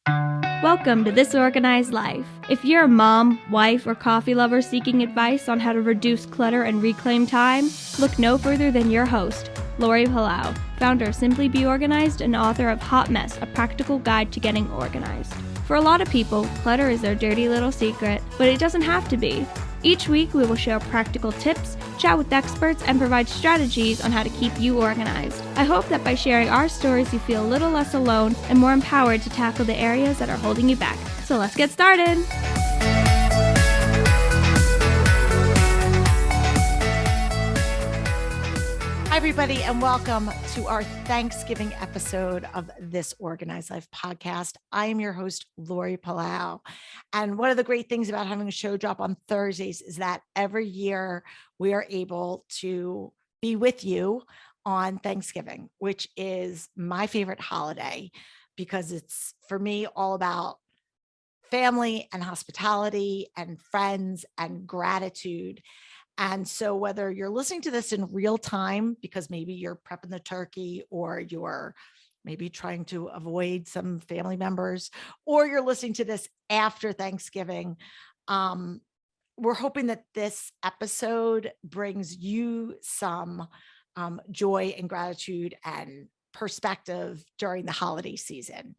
Welcome to This Organized Life. If you're a mom, wife, or coffee lover seeking advice on how to reduce clutter and reclaim time, look no further than your host, Lori Palau, founder of Simply Be Organized and author of Hot Mess, a practical guide to getting organized. For a lot of people, clutter is their dirty little secret, but it doesn't have to be. Each week, we will share practical tips, chat with experts, and provide strategies on how to keep you organized. I hope that by sharing our stories, you feel a little less alone and more empowered to tackle the areas that are holding you back. So let's get started. Hi, everybody, and welcome to our Thanksgiving episode of This Organized Life podcast. I am your host, Lori Palau. And one of the great things about having a show drop on Thursdays is that every year we are able to be with you on Thanksgiving, which is my favorite holiday because it's, for me, all about family and hospitality and friends and gratitude. And so whether you're listening to this in real time, because maybe you're prepping the turkey or you're maybe trying to avoid some family members, or you're listening to this after Thanksgiving, we're hoping that this episode brings you some joy and gratitude and perspective during the holiday season.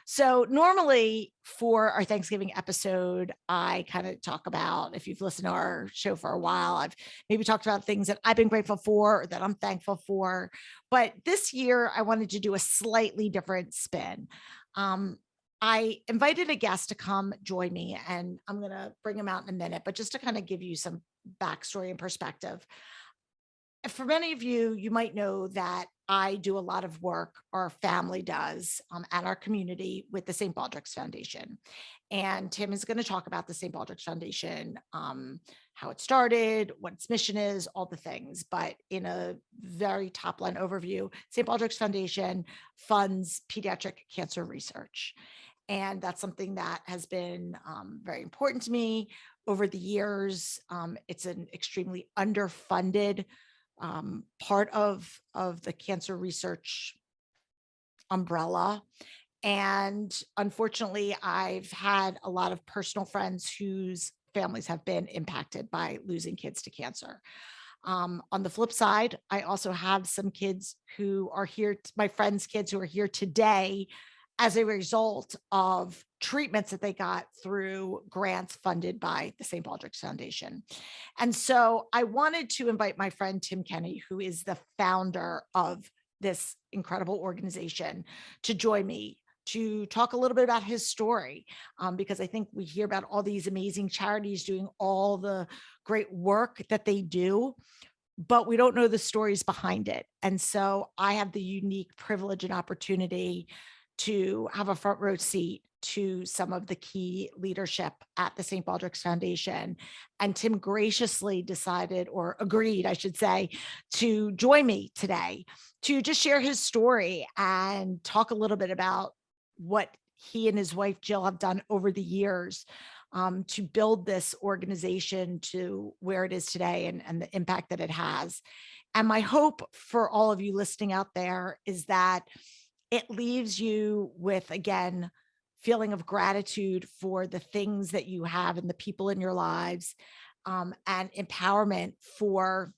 So normally for our Thanksgiving episode, I kind of talk about, if you've listened to our show for a while, I've maybe talked about things that I've been grateful for or that I'm thankful for. But this year, I wanted to do a slightly different spin. I invited a guest to come join me, and I'm going to bring him out in a minute, but just to kind of give you some backstory and perspective. For many of you, you might know that I do a lot of work, our family does, at our community with the St. Baldrick's Foundation. And Tim is going to talk about the St. Baldrick's Foundation, how it started, what its mission is, all the things. But in a very top line overview, St. Baldrick's Foundation funds pediatric cancer research. And that's something that has been very important to me over the years. It's an extremely underfunded part of the cancer research umbrella. And unfortunately, I've had a lot of personal friends whose families have been impacted by losing kids to cancer. On the flip side, I also have some kids who are here, my friends' kids who are here today as a result of treatments that they got through grants funded by the St. Baldrick's Foundation. And so I wanted to invite my friend, Tim Kenny, who is the founder of this incredible organization, to join me to talk a little bit about his story, because I think we hear about all these amazing charities doing all the great work that they do, but we don't know the stories behind it. And so I have the unique privilege and opportunity to have a front row seat to some of the key leadership at the St. Baldrick's Foundation. And Tim graciously decided, or agreed, I should say, to join me today to just share his story and talk a little bit about what he and his wife, Jill, have done over the years to build this organization to where it is today and the impact that it has. And my hope for all of you listening out there is that it leaves you with, again, feeling of gratitude for the things that you have and the people in your lives, and empowerment for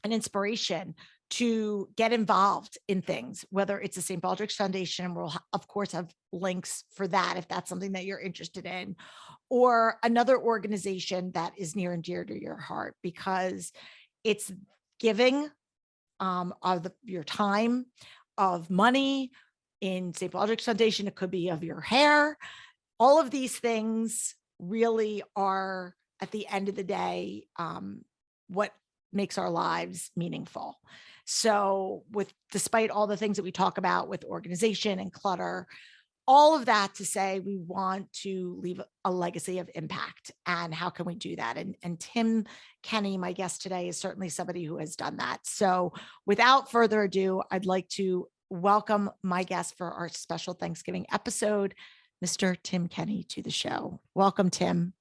an inspiration to get involved in things, whether it's the St. Baldrick's Foundation, and we'll of course have links for that if that's something that you're interested in, or another organization that is near and dear to your heart, because it's giving of your time, of money. In St. Baldrick's Foundation, it could be of your hair. All of these things really are, at the end of the day, what makes our lives meaningful. So despite all the things that we talk about with organization and clutter, all of that to say, we want to leave a legacy of impact. And how can we do that? And Tim Kenny, my guest today, is certainly somebody who has done that. So without further ado, I'd like to welcome my guest for our special Thanksgiving episode, Mr. Tim Kenny, to the show. Welcome, Tim.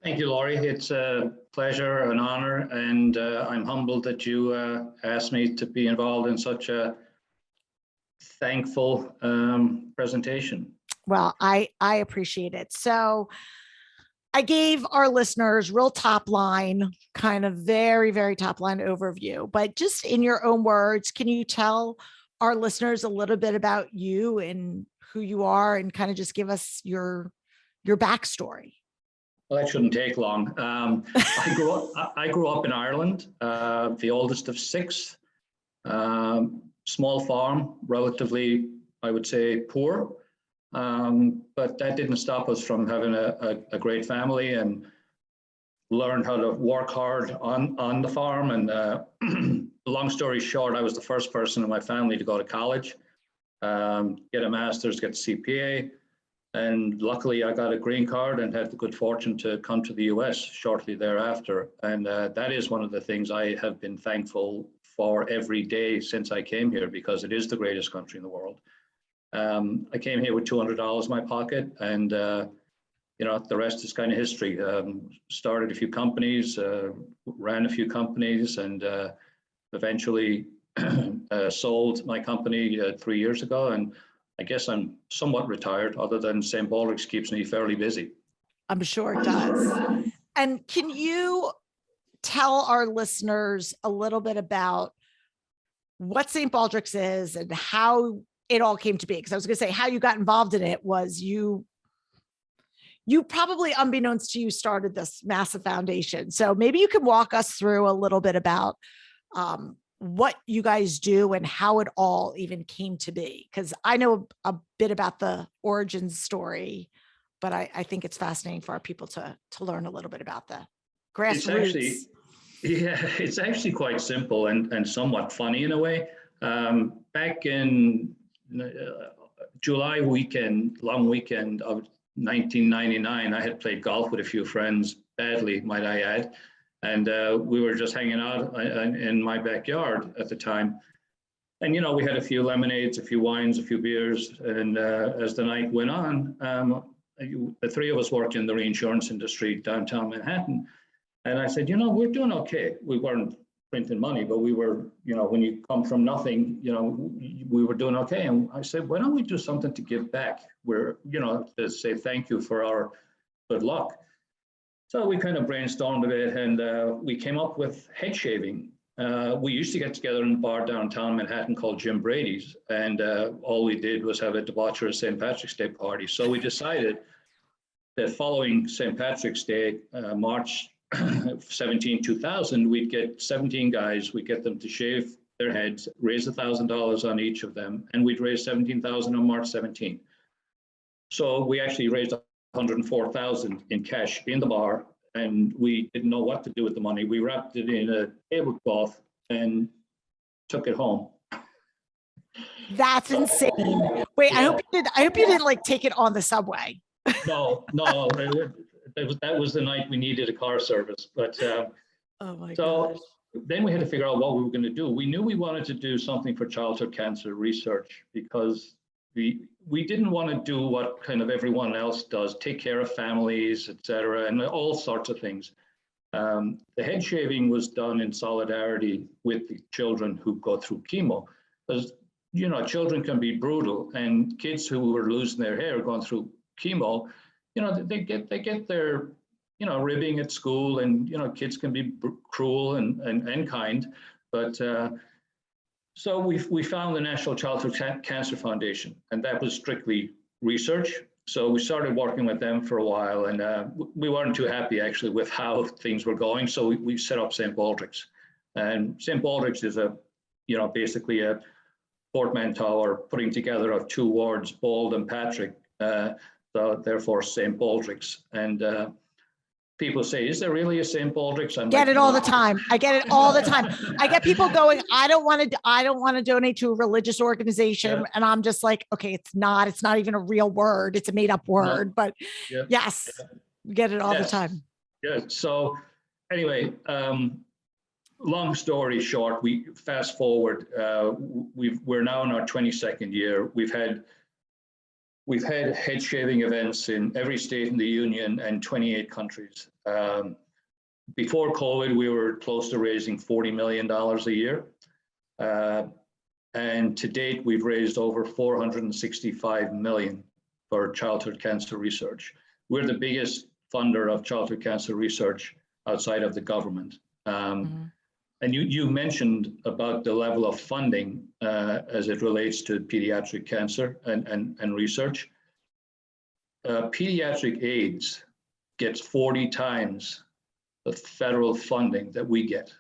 Thank you, Laurie. It's a pleasure, an honor, and I'm humbled that you asked me to be involved in such a thankful presentation. Well, I appreciate it. So I gave our listeners real top line, kind of very, very top line overview, but just in your own words, can you tell our listeners a little bit about you and who you are and kind of just give us your backstory? Well, that shouldn't take long. I grew up in Ireland, the oldest of six, small farm, relatively, I would say, poor. But that didn't stop us from having a great family and learned how to work hard on the farm. And long story short, I was the first person in my family to go to college, get a master's, get a CPA. And luckily I got a green card and had the good fortune to come to the US shortly thereafter. And that is one of the things I have been thankful for every day since I came here, because it is the greatest country in the world. I came here with $200 in my pocket, and the rest is kind of history. Started a few companies, ran a few companies, and eventually sold my company 3 years ago. And I guess I'm somewhat retired, other than St. Baldrick's keeps me fairly busy. I'm sure it does. And can you tell our listeners a little bit about what St. Baldrick's is and how it all came to be? Because I was going to say how you got involved in it was you probably, unbeknownst to you, started this massive foundation. So maybe you can walk us through a little bit about what you guys do and how it all even came to be. Because I know a bit about the origin story, but I think it's fascinating for our people to learn a little bit about the grassroots. It's actually quite simple and somewhat funny in a way. Back in July long weekend of 1999, I had played golf with a few friends, badly, might I add. And we were just hanging out in my backyard at the time. And, we had a few lemonades, a few wines, a few beers. And as the night went on, the three of us worked in the reinsurance industry downtown Manhattan. And I said, we're doing okay. We weren't printing money, but we were, when you come from nothing, we were doing okay. And I said, why don't we do something to give back? To say thank you for our good luck. So we kind of brainstormed a bit, and we came up with head shaving. We used to get together in a bar downtown Manhattan called Jim Brady's, and all we did was have a debaucherous St. Patrick's Day party. So we decided that following St. Patrick's Day, March 17, 2000, we'd get 17 guys, we'd get them to shave their heads, raise $1,000 on each of them, and we'd raise $17,000 on March 17. So we actually raised $104,000 in cash in the bar, and we didn't know what to do with the money. We wrapped it in a tablecloth and took it home. That's insane. Wait, yeah. I hope you didn't like take it on the subway. No. That was the night we needed a car service. But oh my so gosh. Then we had to figure out what we were going to do. We knew we wanted to do something for childhood cancer research, because we didn't want to do what kind of everyone else does, take care of families, et cetera, and all sorts of things. The head shaving was done in solidarity with the children who go through chemo, because children can be brutal, and kids who were losing their hair going through chemo, they get their ribbing at school, and kids can be cruel and kind, but so we found the National Childhood Cancer Foundation, and that was strictly research. So we started working with them for a while, and we weren't too happy actually with how things were going. So we set up St. Baldrick's, and St. Baldrick's is basically a portmanteau or putting together of two words, Bald and Patrick. So therefore St. Baldrick's. And people say, is there really a St. Baldrick's? I get it all the time. I get it all the time. I get people going, I don't want to donate to a religious organization. Yeah. And I'm just like, okay, it's not even a real word. It's a made up word, but yes, get it all the time. Yeah. So anyway, long story short, we fast forward, we're now in our 22nd year. We've had head shaving events in every state in the union and 28 countries. Before COVID, we were close to raising $40 million a year. And to date, we've raised over 465 million for childhood cancer research. We're the biggest funder of childhood cancer research outside of the government. And you mentioned about the level of funding as it relates to pediatric cancer and research. Pediatric AIDS gets 40 times the federal funding that we get,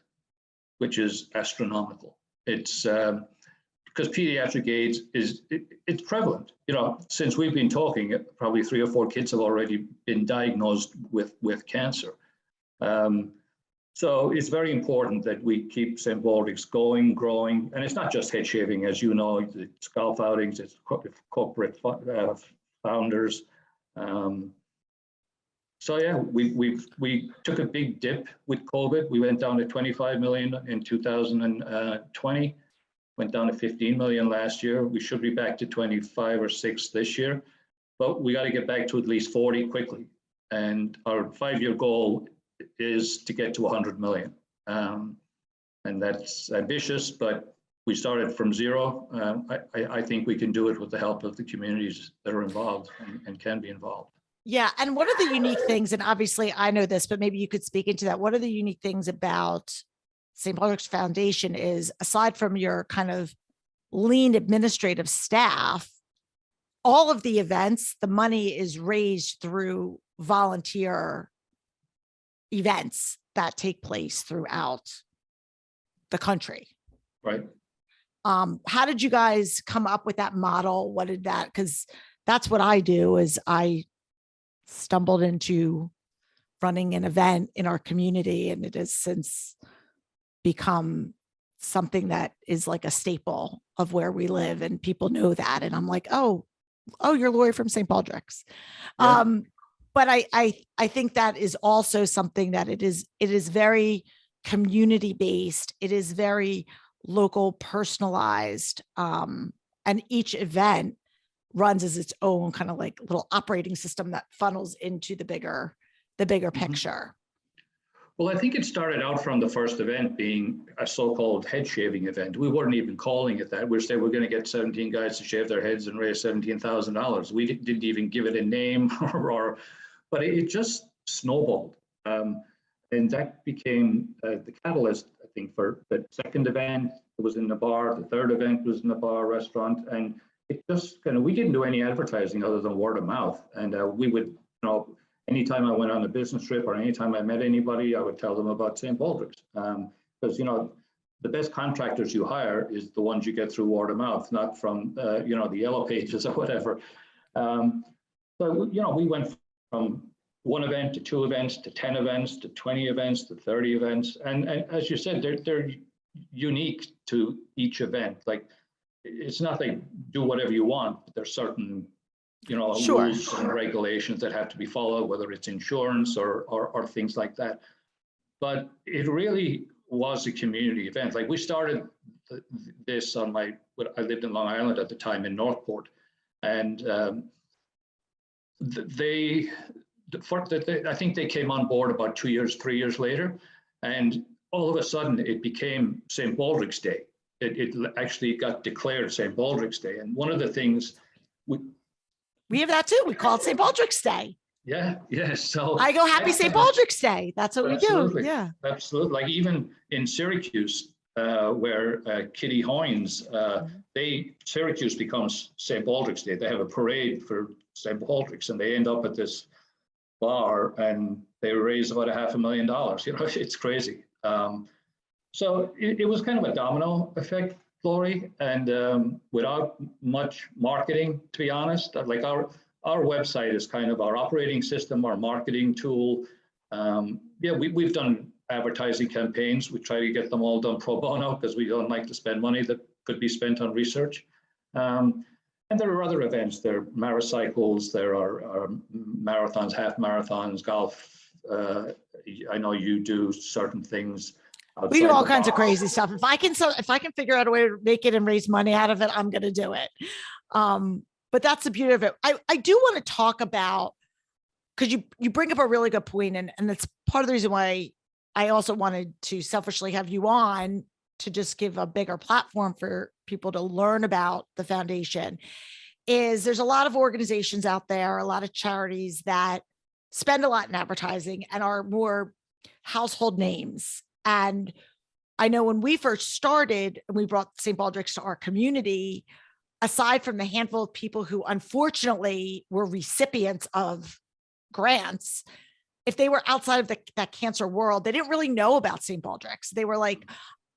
which is astronomical. It's because pediatric AIDS it's prevalent. You know, since we've been talking, probably 3 or 4 kids have already been diagnosed with cancer. So it's very important that we keep St. Baldrick's going, growing, and it's not just head shaving, as you know, it's golf outings, it's corporate founders. So yeah, we took a big dip with COVID. We went down to 25 million in 2020, went down to 15 million last year. We should be back to 25 or 6 this year, but we got to get back to at least 40 quickly. And our 5-year goal is to get to 100 million. And that's ambitious, but we started from zero. I think we can do it with the help of the communities that are involved and can be involved. Yeah. And what are the unique things? And obviously I know this, but maybe you could speak into that. What are the unique things about St. Baldrick's Foundation is, aside from your kind of lean administrative staff, all of the events, the money is raised through volunteer events that take place throughout the country. Right. How did you guys come up with that model? What did that, because that's what I do, is I stumbled into running an event in our community, and it has since become something that is like a staple of where we live, and people know that. And I'm like, oh, you're Lori from St. Baldrick's. Yeah. But I think that is also something that it is very community based. It is very local, personalized, and each event runs as its own kind of like little operating system that funnels into the bigger picture. Well, I think it started out from the first event being a so-called head shaving event. We weren't even calling it that. We said we're going to get 17 guys to shave their heads and raise $17,000. We didn't even give it a name, but it just snowballed. And that became the catalyst, I think, for the second event. It was in the bar. The third event was in the bar restaurant. And it just kind of, we didn't do any advertising other than word of mouth. And we would, anytime I went on a business trip or anytime I met anybody, I would tell them about St. Baldrick's. Because, the best contractors you hire is the ones you get through word of mouth, not from, the yellow pages or whatever. So, we went from 1 event to 2 events to 10 events to 20 events to 30 events. And as you said, they're unique to each event. Like, it's not like do whatever you want, but there's certain rules and regulations that have to be followed, whether it's insurance or things like that. But it really was a community event. Like, we started this on I lived in Long Island at the time in Northport, and I think they came on board about 2 years, 3 years later, and all of a sudden it became St. Baldrick's Day. It actually got declared St. Baldrick's Day. And one of the things we have that too. We call it St. Baldrick's Day. Yeah. So I go, happy St. Baldrick's Day. That's what we do. Yeah. Absolutely. Like, even in Syracuse, where Kitty Hoynes, Syracuse becomes St. Baldrick's Day. They have a parade for St. Baldrick's, and they end up at this bar and they raise about $500,000. It's crazy. So it was kind of a domino effect, Lori, and without much marketing, to be honest. Like, our website is kind of our operating system, our marketing tool. We've done advertising campaigns. We try to get them all done pro bono because we don't like to spend money that could be spent on research. And there are other events. There are maracycles, there are marathons, half marathons, golf. I know you do certain things. We do all kinds of crazy stuff. If I can figure out a way to make it and raise money out of it, I'm going to do it. But that's the beauty of it. I do want to talk about, because you bring up a really good point, and that's part of the reason why I also wanted to selfishly have you on, to just give a bigger platform for people to learn about the foundation, is there's a lot of organizations out there, a lot of charities that spend a lot in advertising and are more household names. And I know when we first started and we brought St. Baldrick's to our community, aside from the handful of people who unfortunately were recipients of grants, if they were outside of that cancer world, they didn't really know about St. Baldrick's. They were like,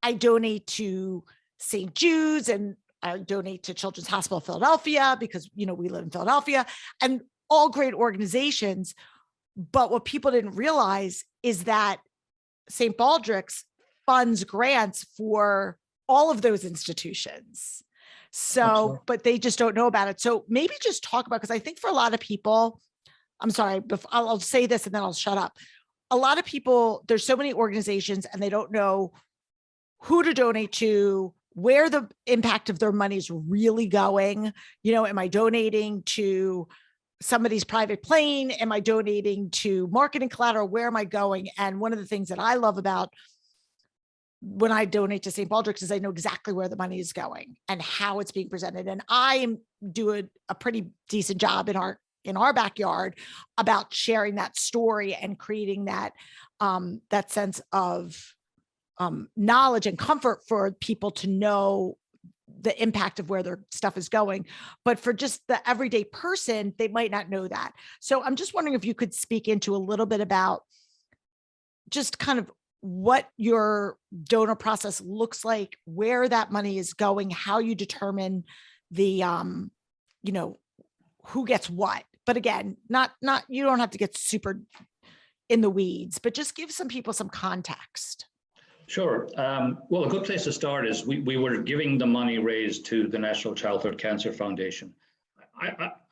I donate to St. Jude's and I donate to Children's Hospital of Philadelphia because, we live in Philadelphia, and all great organizations. But what people didn't realize is that St. Baldrick's funds grants for all of those institutions. So, Absolutely. but they just don't know about it. So maybe just talk about, because I think for a lot of people, I'm sorry, I'll say this and then I'll shut up. A lot of people, there's so many organizations and they don't know who to donate to, where the impact of their money is really going. Am I donating to somebody's private plane? Am I donating to marketing collateral? Where am I going? And one of the things that I love about when I donate to St. Baldrick's is I know exactly where the money is going and how it's being presented. And I do a pretty decent job in our backyard about sharing that story and creating that sense of knowledge and comfort for people to know the impact of where their stuff is going. But for just the everyday person, they might not know that. So I'm just wondering if you could speak into a little bit about just kind of what your donor process looks like, where that money is going, how you determine the, who gets what. But again, not, you don't have to get super in the weeds, but just give some people some context. Sure. Well, a good place to start is we were giving the money raised to the National Childhood Cancer Foundation.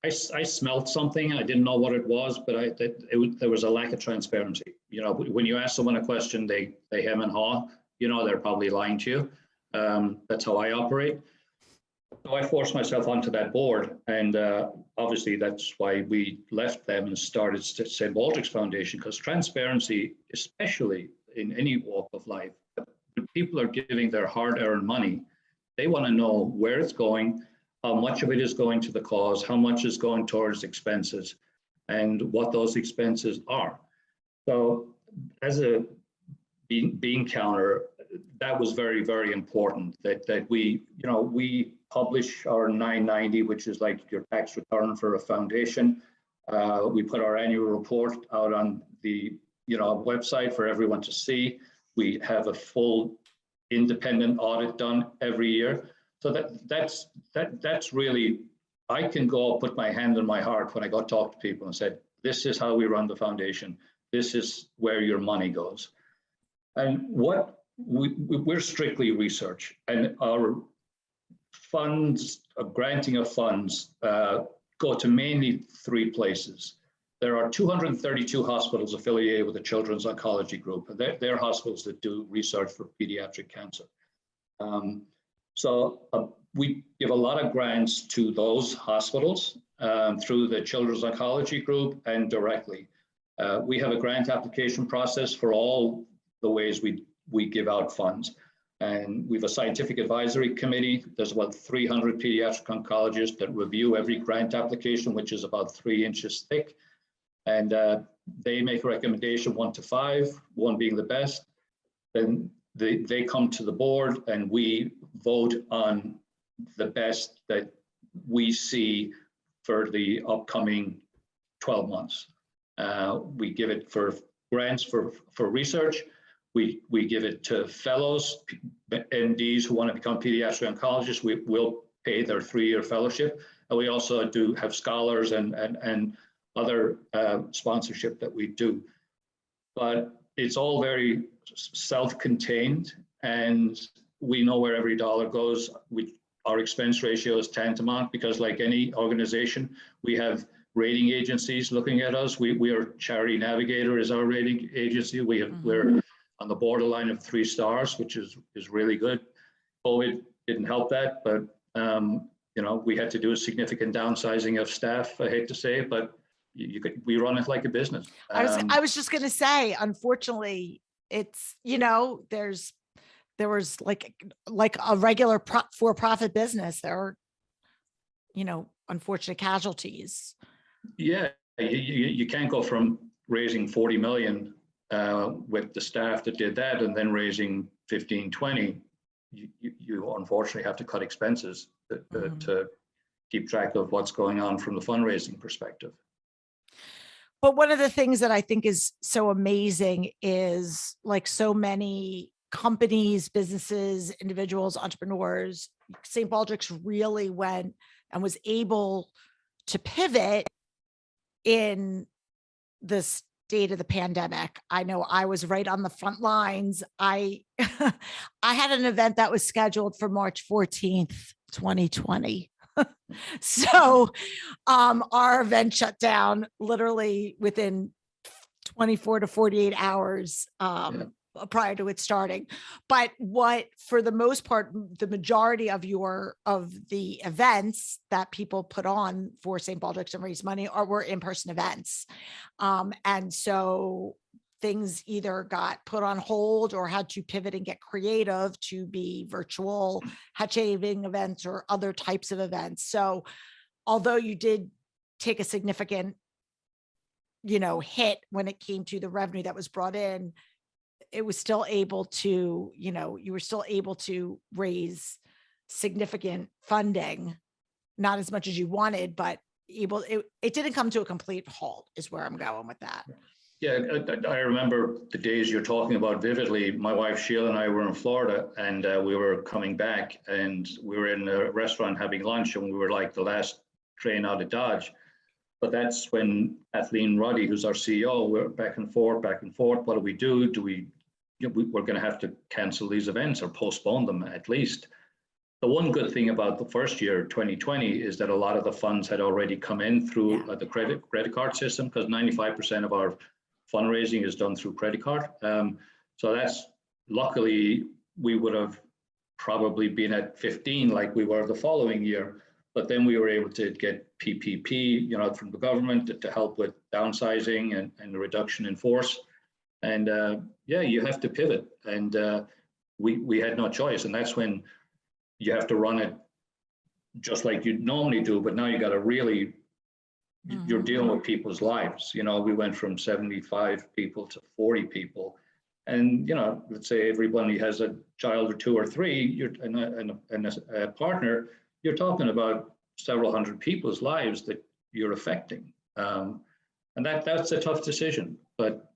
I smelled something. I didn't know what it was, but there was a lack of transparency. When you ask someone a question, they hem and haw. They're probably lying to you. That's how I operate. So I forced myself onto that board, and obviously that's why we left them and started St. Baldrick's Foundation, because transparency, especially in any walk of life, when people are giving their hard-earned money, they want to know where it's going, how much of it is going to the cause, how much is going towards expenses, and what those expenses are. So as a bean counter, that was very, very important that we publish our 990, which is like your tax return for a foundation. We put our annual report out on the website for everyone to see. We have a full independent audit done every year. So that's really, I can go put my hand on my heart when I go talk to people and said, this is how we run the foundation. This is where your money goes. And what we're strictly research, and our funds, granting of funds go to mainly three places. There are 232 hospitals affiliated with the Children's Oncology Group, and they're hospitals that do research for pediatric cancer. So we give a lot of grants to those hospitals through the Children's Oncology Group and directly. We have a grant application process for all the ways we give out funds. And we have a scientific advisory committee. There's about 300 pediatric oncologists that review every grant application, which is about 3 inches thick. And they make a recommendation 1 to 5, 1 being the best. Then they come to the board and we vote on the best that we see for the upcoming 12 months. We give it for grants for research. We give it to fellows, MDs who want to become pediatric oncologists. We will pay their 3-year fellowship. And we also do have scholars and other sponsorship that we do. But it's all very self-contained, and we know where every dollar goes. Our expense ratio is tantamount because, like any organization, we have rating agencies looking at us. We are Charity Navigator is our rating agency. We're on the borderline of 3 stars, which is really good. COVID didn't help that, but we had to do a significant downsizing of staff. I hate to say it, but we run it like a business. I was just going to say, unfortunately, it's there's there was like a regular for-profit business. There were, unfortunate casualties. Yeah, you can't go from raising 40 million with the staff that did that and then raising 15, 20. You unfortunately have to cut expenses to keep track of what's going on from the fundraising perspective. But one of the things that I think is so amazing is, like, so many companies, businesses, individuals, entrepreneurs, St. Baldrick's really went and was able to pivot in the state of the pandemic. I know I was right on the front lines. I had an event that was scheduled for March 14th, 2020. So our event shut down literally within 24 to 48 hours prior to it starting. But what, for the most part, the majority of the events that people put on for St. Baldrick's and raise money were in-person events. And so things either got put on hold or had to pivot and get creative to be virtual hat shaving events or other types of events. So although you did take a significant, hit when it came to the revenue that was brought in, it was still able to, you were still able to raise significant funding, not as much as you wanted, but it didn't come to a complete halt is where I'm going with that. Yeah, I remember the days you're talking about vividly. My wife Sheila and I were in Florida, and we were coming back, and we were in a restaurant having lunch, and we were like the last train out of Dodge. But that's when Kathleen Ruddy, who's our CEO, we're back and forth. What do we do? We're going to have to cancel these events or postpone them at least. The one good thing about the first year, 2020, is that a lot of the funds had already come in through the credit card system, because 95% of our fundraising is done through credit card. So that's, luckily, we would have probably been at 15 like we were the following year. But then we were able to get PPP, from the government to help with downsizing and the reduction in force. And you have to pivot. And we had no choice. And that's when you have to run it just like you normally do. But now you got to really, you're dealing with people's lives. We went from 75 people to 40 people. And, let's say everybody has a child or two or three, and a partner, you're talking about several hundred people's lives that you're affecting. And that's a tough decision, but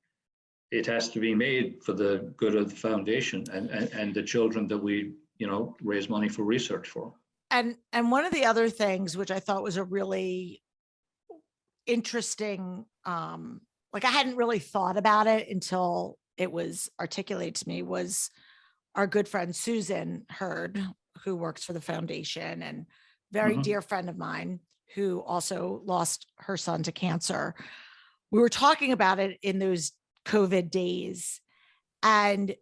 it has to be made for the good of the foundation and the children that we, raise money for research for. And one of the other things, which I thought was a really interesting, like I hadn't really thought about it until it was articulated to me, was our good friend Susan Hurd, who works for the foundation and very dear friend of mine, who also lost her son to cancer. We were talking about it in those COVID days. And,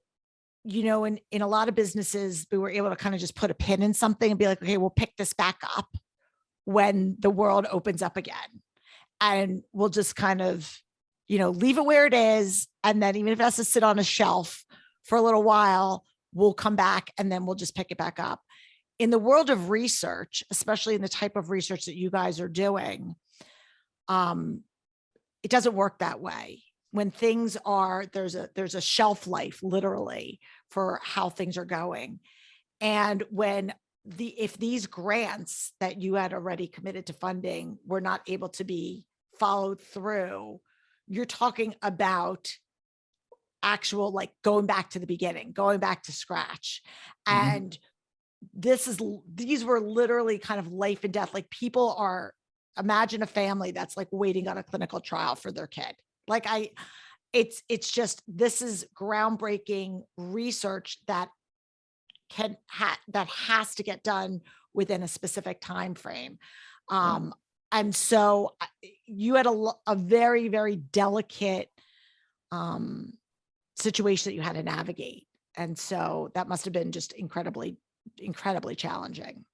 in a lot of businesses, we were able to kind of just put a pin in something and be like, okay, we'll pick this back up when the world opens up again. And we'll just kind of, leave it where it is. And then even if it has to sit on a shelf for a little while, we'll come back and then we'll just pick it back up. In the world of research, especially in the type of research that you guys are doing, it doesn't work that way. When things are, there's a shelf life literally for how things are going. And if these grants that you had already committed to funding were not able to be followed through, you're talking about actual, like, going back to the beginning, going back to scratch. And these were literally kind of life and death. Like, imagine a family that's like waiting on a clinical trial for their kid. Like it's just, this is groundbreaking research that has to get done within a specific time frame. And so you had a very, very delicate situation that you had to navigate. And so that must have been just incredibly, incredibly challenging.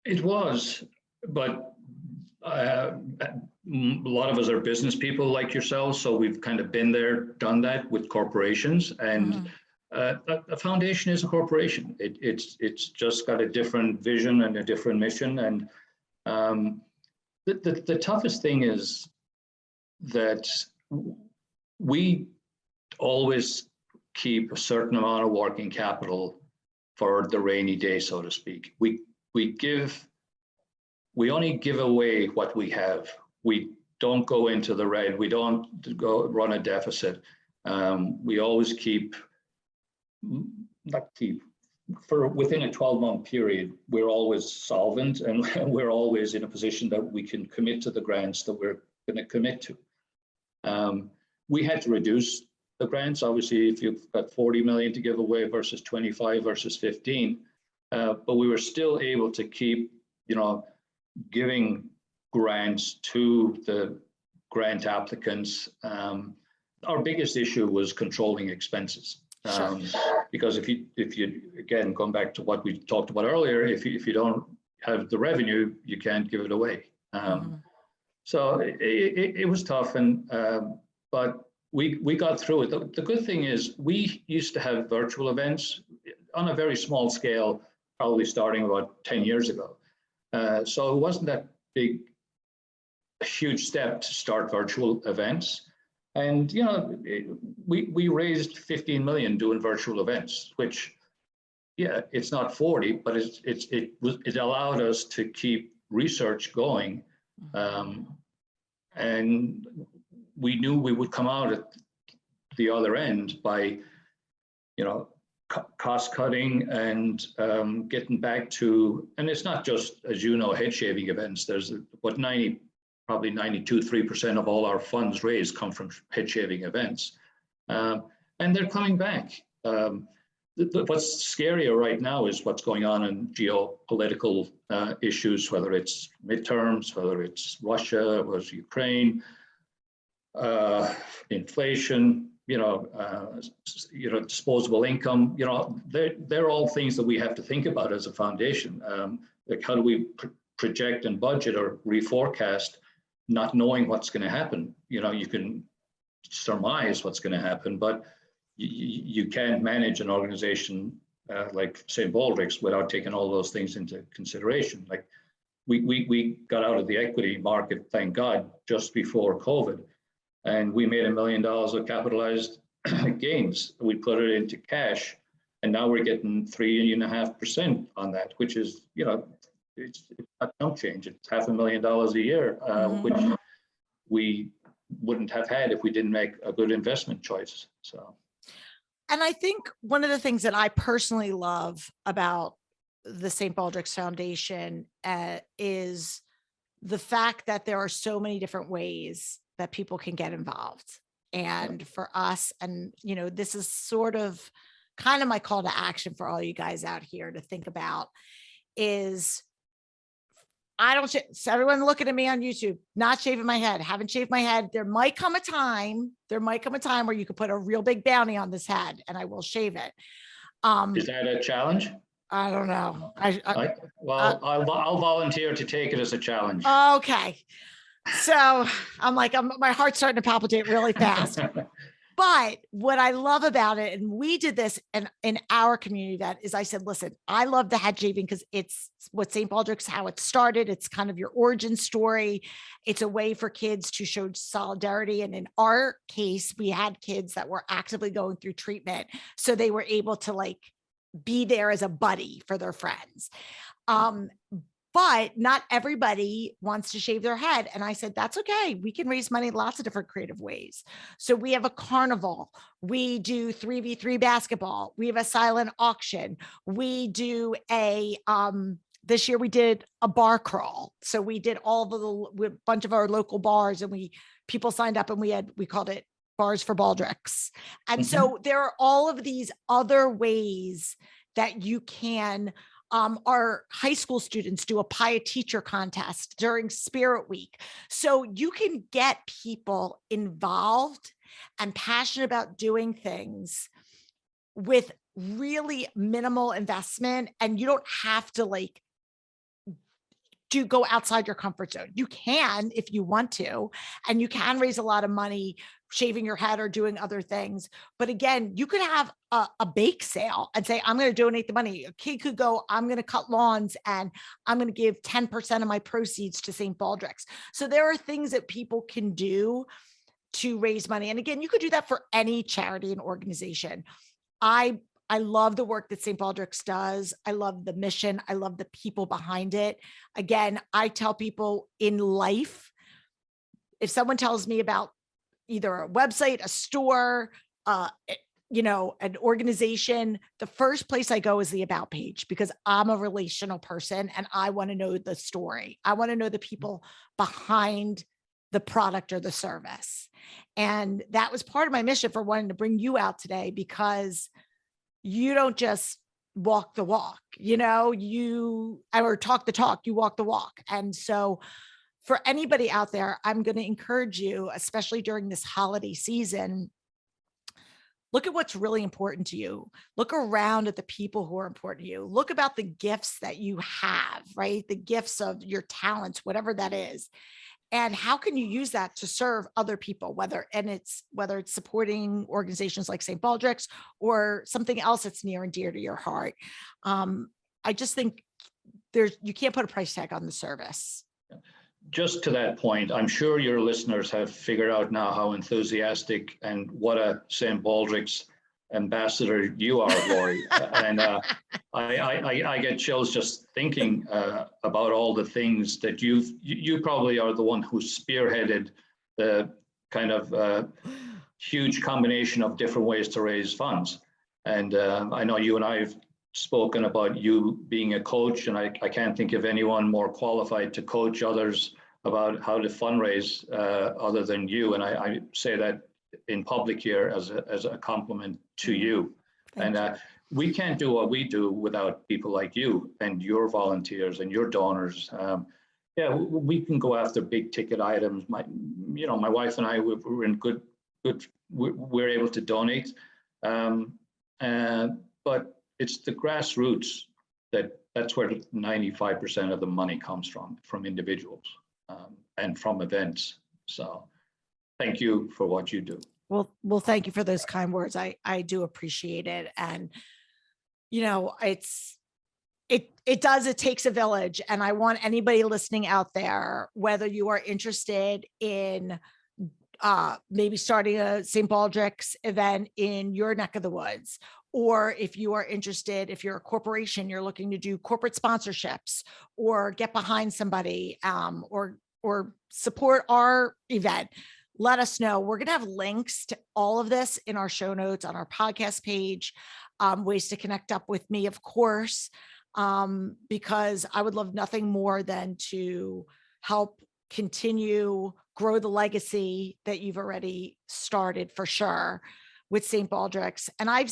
It was, but a lot of us are business people like yourselves, so we've kind of been there, done that with corporations, and a foundation is a corporation. It's just got a different vision and a different mission. And the toughest thing is that we always keep a certain amount of working capital for the rainy day, so to speak. We only give away what we have. We don't go into the red. We don't go run a deficit. We always for within a 12-month period, we're always solvent, and we're always in a position that we can commit to the grants that we're going to commit to. We had to reduce the grants. Obviously, if you've got 40 million to give away versus 25 versus 15, but we were still able to keep, giving grants to the grant applicants. Our biggest issue was controlling expenses. Because if you again, going back to what we talked about earlier, if you don't have the revenue, you can't give it away. So it was tough, but we got through it. The good thing is we used to have virtual events on a very small scale, probably starting about 10 years ago. So it wasn't that big, a huge step to start virtual events. And we raised 15 million doing virtual events, which, yeah, it's not 40, but it allowed us to keep research going, and we knew we would come out at the other end by, cost cutting and getting back to, and it's not just, as head shaving events. There's what probably 92-3% of all our funds raised come from head shaving events. And they're coming back. What's scarier right now is what's going on in geopolitical issues, whether it's midterms, whether it's Russia, whether it's Ukraine, inflation, disposable income, they're all things that we have to think about as a foundation. Like, how do we project and budget or reforecast, not knowing what's going to happen? You can surmise what's going to happen, but you can't manage an organization like St. Baldrick's without taking all those things into consideration. Like, we got out of the equity market, thank God, just before COVID, and we made $1 million of capitalized gains. We put it into cash, and now we're getting 3.5% on that, which is, it's not chump change. It's $500,000 a year, which we wouldn't have had if we didn't make a good investment choice. So, and I think one of the things that I personally love about the St. Baldrick's Foundation is the fact that there are so many different ways that people can get involved. And for us, and this is sort of kind of my call to action for all you guys out here to think about is, so everyone looking at me on YouTube, not shaving my head, haven't shaved my head. There might come a time where you could put a real big bounty on this head and I will shave it. Is that a challenge? I don't know. I'll volunteer to take it as a challenge. Okay. So I'm like, my heart's starting to palpitate really fast. But what I love about it, and we did this in our community, that is, I said, listen, I love the head shaving because it's what St. Baldrick's, how it started. It's kind of your origin story. It's a way for kids to show solidarity. And in our case, we had kids that were actively going through treatment, so they were able to be there as a buddy for their friends. But not everybody wants to shave their head. And I said, that's okay. We can raise money lots of different creative ways. So we have a carnival. We do 3v3 basketball. We have a silent auction. We do this year we did a bar crawl. So we did a bunch of our local bars, and people signed up, and we called it Bars for Baldricks. And so there are all of these other ways that you can. Our high school students do a pie a teacher contest during Spirit Week. So you can get people involved and passionate about doing things with really minimal investment. And you don't have to do go outside your comfort zone. You can, if you want to, and you can raise a lot of money shaving your head or doing other things. But again, you could have a bake sale and say, I'm going to donate the money. A kid could go, I'm going to cut lawns and I'm going to give 10% of my proceeds to St. Baldrick's. So there are things that people can do to raise money. And again, you could do that for any charity and organization. I love the work that St. Baldrick's does. I love the mission. I love the people behind it. Again, I tell people in life, if someone tells me about either a website, a store, an organization, the first place I go is the about page, because I'm a relational person and I want to know the story. I want to know the people behind the product or the service. And that was part of my mission for wanting to bring you out today, because you don't just walk the walk, or talk the talk, you walk the walk. And so for anybody out there, I'm going to encourage you, especially during this holiday season, look at what's really important to you. Look around at the people who are important to you. Look about the gifts that you have, right? The gifts of your talents, whatever that is. And how can you use that to serve other people, whether it's supporting organizations like St. Baldrick's or something else that's near and dear to your heart. I just think you can't put a price tag on the service. Just to that point, I'm sure your listeners have figured out now how enthusiastic and what a St. Baldrick's ambassador you are, Lori. And I get chills just thinking about all the things that you probably are the one who spearheaded the kind of huge combination of different ways to raise funds. And I know you and I have spoken about you being a coach, and I can't think of anyone more qualified to coach others about how to fundraise other than you. And I say that in public here as a compliment to you. Thank you. We can't do what we do without people like you and your volunteers and your donors. We can go after big ticket items. My wife and I, we're in good, we're able to donate. But it's the grassroots that's where 95% of the money comes from individuals and from events. So thank you for what you do. Well, thank you for those kind words. I do appreciate it. And, it takes a village. And I want anybody listening out there, whether you are interested in maybe starting a St. Baldrick's event in your neck of the woods, or if you are interested, if you're a corporation, you're looking to do corporate sponsorships or get behind somebody or support our event, let us know. We're going to have links to all of this in our show notes on our podcast page, ways to connect up with me, of course, because I would love nothing more than to help continue grow the legacy that you've already started, for sure, with St. Baldrick's. And I've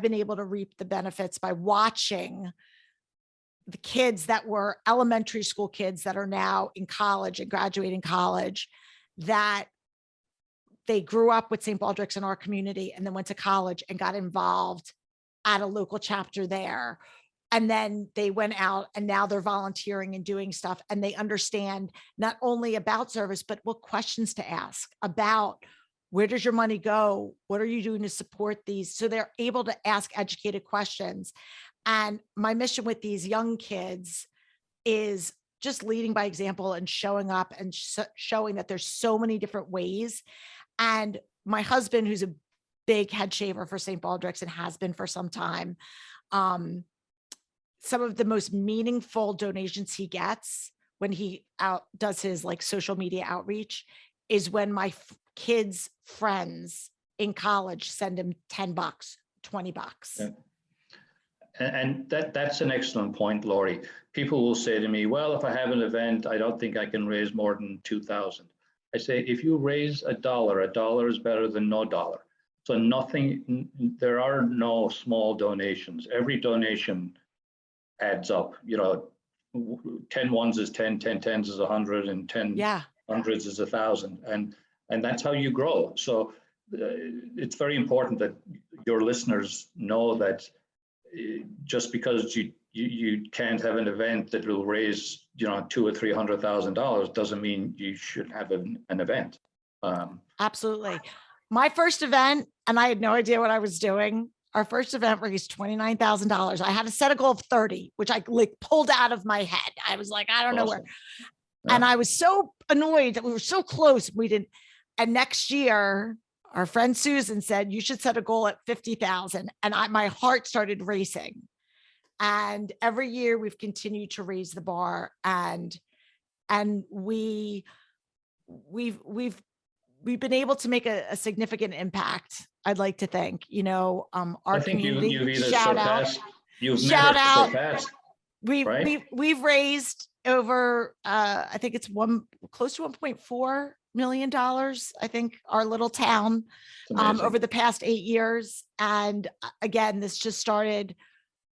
been able to reap the benefits by watching the kids that were elementary school kids that are now in college and graduating college, that they grew up with St. Baldrick's in our community and then went to college and got involved at a local chapter there. And then they went out and now they're volunteering and doing stuff, and they understand not only about service, but what questions to ask about where does your money go? What are you doing to support these? So they're able to ask educated questions. And my mission with these young kids is just leading by example and showing up and showing that there's so many different ways. And my husband, who's a big head shaver for St. Baldrick's and has been for some time, some of the most meaningful donations he gets when he does his social media outreach is when my kids' friends in college send him $10, $20. Yeah. And that's an excellent point, Lori. People will say to me, well, if I have an event, I don't think I can raise more than 2,000. I say, if you raise $1, $1 is better than no dollar. So there are no small donations. Every donation adds up. 10 ones is 10, 10 tens is 100, and 10 hundreds is 1,000. And that's how you grow. So it's very important that your listeners know that just because you can't have an event that will raise, $200,000 or $300,000 doesn't mean you should have an event. Absolutely. My first event, and I had no idea what I was doing. Our first event raised $29,000. I had to set a goal of 30, which I pulled out of my head. I was like, I don't know where. Yeah. And I was so annoyed that we were so close. We didn't. And next year, our friend Susan said, you should set a goal at 50,000. And my heart started racing. And every year we've continued to raise the bar, and we've been able to make a significant impact. I'd like to think, our I think community. you've either shout surpassed, out, you've shout never out. surpassed. We've raised over, I think it's close to $1.4 million. I think our little town over the past 8 years. And again, this just started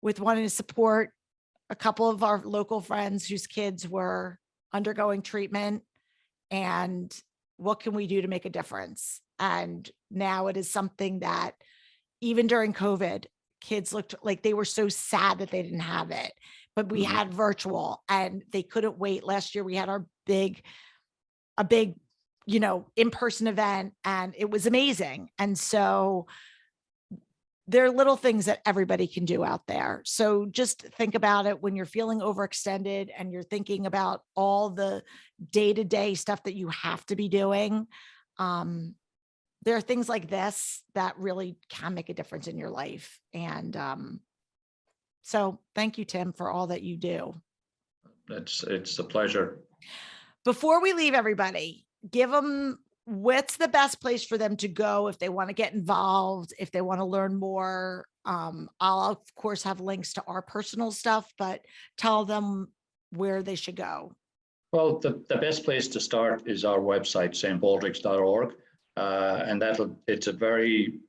with wanting to support a couple of our local friends whose kids were undergoing treatment, and what can we do to make a difference? And now it is something that even during COVID, kids looked like they were so sad that they didn't have it, but we had virtual and they couldn't wait. Last year we had a big, in-person event, and it was amazing. And so there are little things that everybody can do out there. So just think about it when you're feeling overextended and you're thinking about all the day-to-day stuff that you have to be doing. There are things like this that really can make a difference in your life. And so thank you, Tim, for all that you do. It's a pleasure. Before we leave, everybody, give them what's the best place for them to go if they want to get involved, if they want to learn more. I'll of course have links to our personal stuff, but tell them where they should go. Well, the best place to start is our website, stbaldricks.org. And it's a very,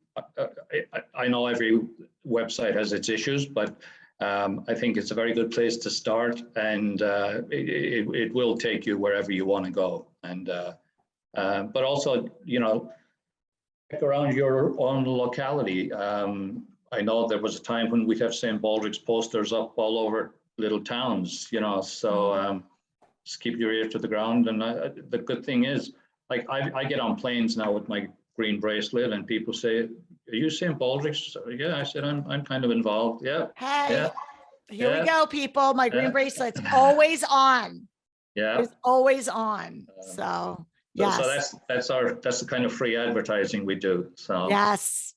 I know every website has its issues, but I think it's a very good place to start, and it will take you wherever you want to go. And but also, check around your own locality. I know there was a time when we'd have St. Baldrick's posters up all over little towns, so just keep your ear to the ground. And the good thing is, like, I get on planes now with my green bracelet, and people say, "Are you St. Baldrick's?" Yeah, I said, I'm kind of involved. Yeah. Hey, here we go, people. My green bracelet's always on. Yeah. It's always on. So yes. So that's the kind of free advertising we do. So yes,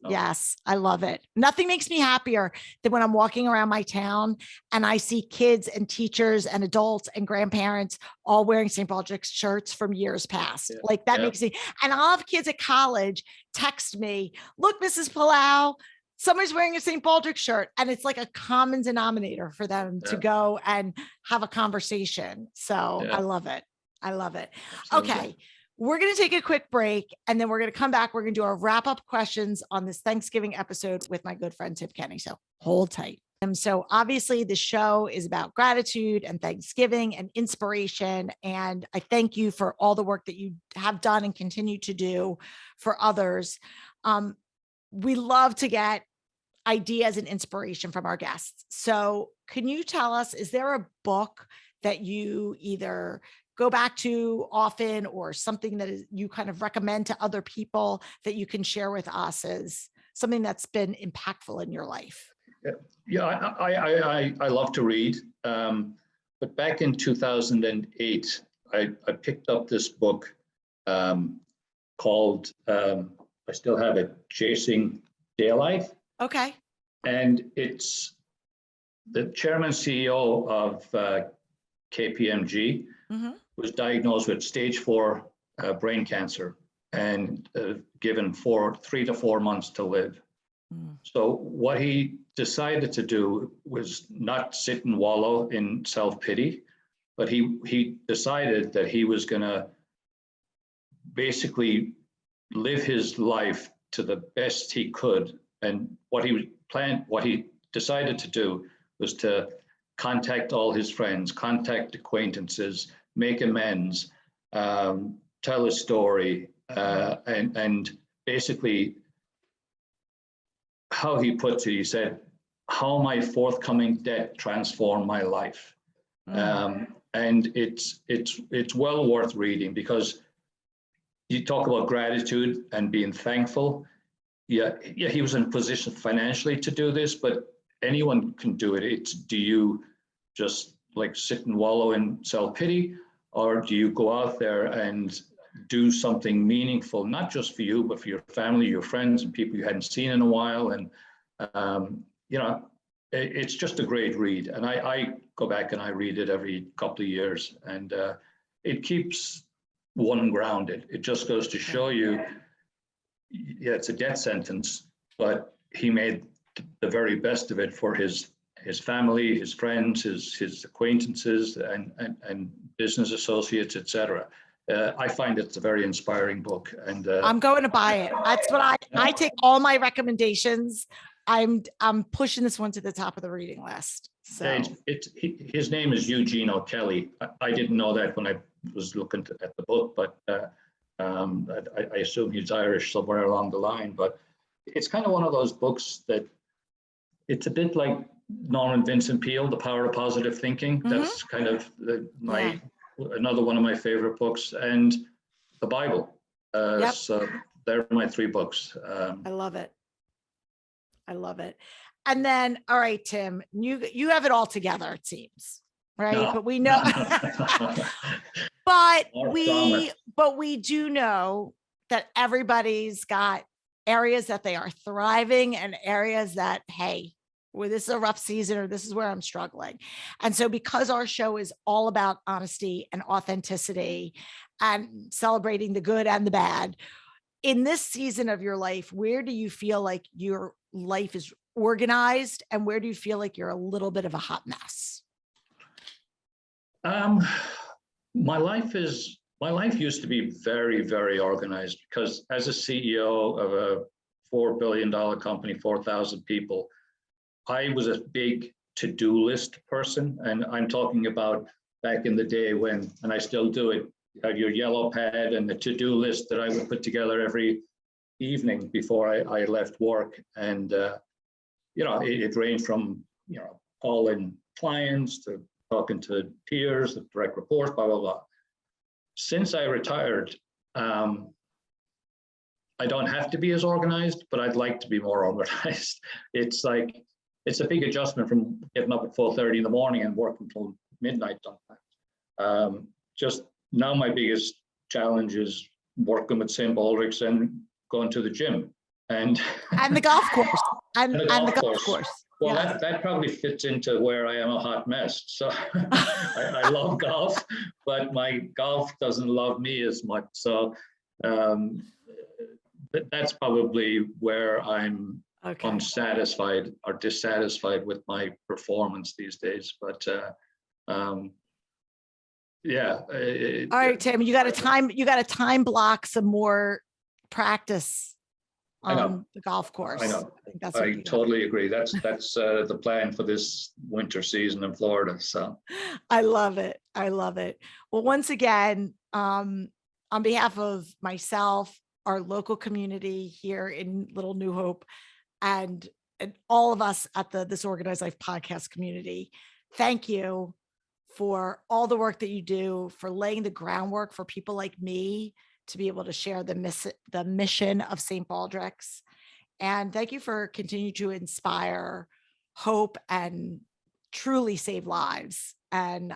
I love it. Nothing makes me happier than when I'm walking around my town and I see kids and teachers and adults and grandparents all wearing St. Baldrick's shirts from years past. Yeah. Like that makes me, and I'll have kids at college text me, "Look, Mrs. Palau, somebody's wearing a St. Baldrick shirt," and it's like a common denominator for them to go and have a conversation. So I love it. Absolutely. Okay. We're going to take a quick break, and then we're going to come back. We're going to do our wrap-up questions on this Thanksgiving episode with my good friend, Tim Kenny. So hold tight. So obviously the show is about gratitude and Thanksgiving and inspiration. And I thank you for all the work that you have done and continue to do for others. We love to get ideas and inspiration from our guests. So can you tell us, is there a book that you either go back to often, or something that you kind of recommend to other people that you can share with us as something that's been impactful in your life? Yeah, I love to read, but back in 2008, I picked up this book called, I still have it, Chasing Daylight. Okay. And it's the chairman CEO of KPMG was diagnosed with stage 4 brain cancer and given 3 to 4 months to live. So what he decided to do was not sit and wallow in self-pity, but he decided that he was going to basically live his life to the best he could. And what he decided to do was to contact all his friends, contact acquaintances, make amends, tell a story, and basically, how he puts it, he said, how my forthcoming death transformed my life. And it's well worth reading, because you talk about gratitude and being thankful. Yeah, he was in a position financially to do this, but anyone can do it. It's, do you just like sit and wallow in self-pity, or do you go out there and do something meaningful, not just for you, but for your family, your friends, and people you hadn't seen in a while? And it's just a great read. And I go back and I read it every couple of years, and it keeps one grounded. It just goes to show you, yeah, it's a death sentence, but he made the very best of it for his family, his friends, his acquaintances, and business associates, etc. I find it's a very inspiring book, and I'm going to buy it. That's what I take all my recommendations. I'm pushing this one to the top of the reading list. So his name is Eugene O'Kelly. I didn't know that when I was looking at the book, but I assume he's Irish somewhere along the line. But it's kind of one of those books that it's a bit like Norman Vincent Peale, The Power of Positive Thinking. That's kind of another one of my favorite books, and the Bible. So they're my three books. I love it. I love it. And then, all right, Tim, you have it all together, it seems, right? No. But we know, but we do know that everybody's got areas that they are thriving and areas that, hey, well, this is a rough season, or this is where I'm struggling. And so because our show is all about honesty and authenticity and celebrating the good and the bad, in this season of your life, where do you feel like your life is organized, and where do you feel like you're a little bit of a hot mess? My life used to be very, very organized, because as a CEO of a $4 billion company, 4,000 people, I was a big to-do list person. And I'm talking about back in the day when, and I still do it, you have your yellow pad and the to-do list that I would put together every evening before I left work. And, it ranged from, calling clients to talking to peers, the direct reports, blah, blah, blah. Since I retired, I don't have to be as organized, but I'd like to be more organized. It's a big adjustment from getting up at 4:30 in the morning and working until midnight sometimes. Just now my biggest challenge is working with St. Baldrick's and going to the gym. And the golf course. And the golf course. Well, yes. that probably fits into where I am a hot mess. So I love golf, but my golf doesn't love me as much. So that's probably where I'm unsatisfied or dissatisfied with my performance these days. But all right, Tim, you got to time block some more practice on the golf course. I know. I totally agree. That's the plan for this winter season in Florida. So I love it. Well, once again, on behalf of myself, our local community here in Little New Hope, and all of us at the This Organized Life podcast community, thank you for all the work that you do, for laying the groundwork for people like me to be able to share the mission of St. Baldrick's. And thank you for continuing to inspire hope and truly save lives. And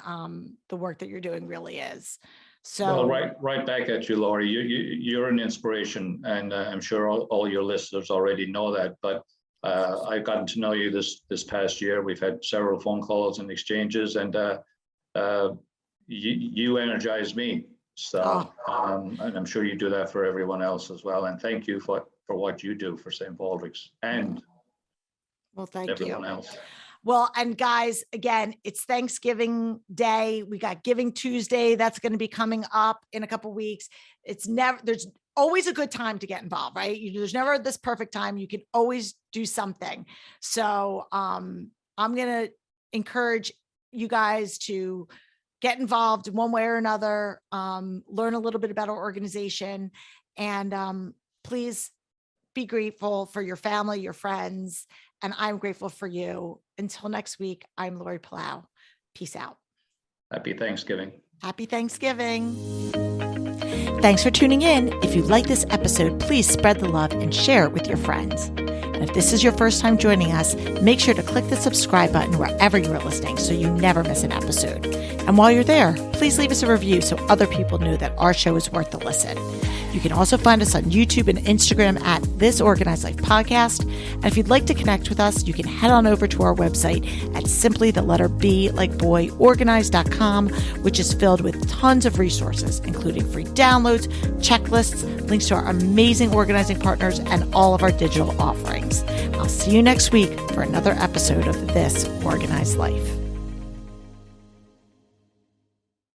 the work that you're doing really is. So right back at you, Lori. You're an inspiration, and I'm sure all your listeners already know that. But I've gotten to know you this past year. We've had several phone calls and exchanges, and you energize me. So and I'm sure you do that for everyone else as well. And thank you for what you do for St. Baldrick's and everyone else. Well, and guys, again, it's Thanksgiving Day. We got Giving Tuesday. That's going to be coming up in a couple of weeks. There's always a good time to get involved, right? There's never this perfect time. You can always do something. So I'm going to encourage you guys to get involved one way or another, learn a little bit about our organization, and please be grateful for your family, your friends, And I'm grateful for you. Until next week, I'm Lori Palau. Peace out. Happy Thanksgiving. Happy Thanksgiving. Thanks for tuning in. If you like this episode, please spread the love and share it with your friends. And if this is your first time joining us, make sure to click the subscribe button wherever you are listening so you never miss an episode. And while you're there, please leave us a review so other people know that our show is worth the listen. You can also find us on YouTube and Instagram at This Organized Life Podcast. And if you'd like to connect with us, you can head on over to our website at simply the letter B like boy organized.com, which is filled with tons of resources, including free downloads, checklists, links to our amazing organizing partners, and all of our digital offerings. I'll see you next week for another episode of This Organized Life.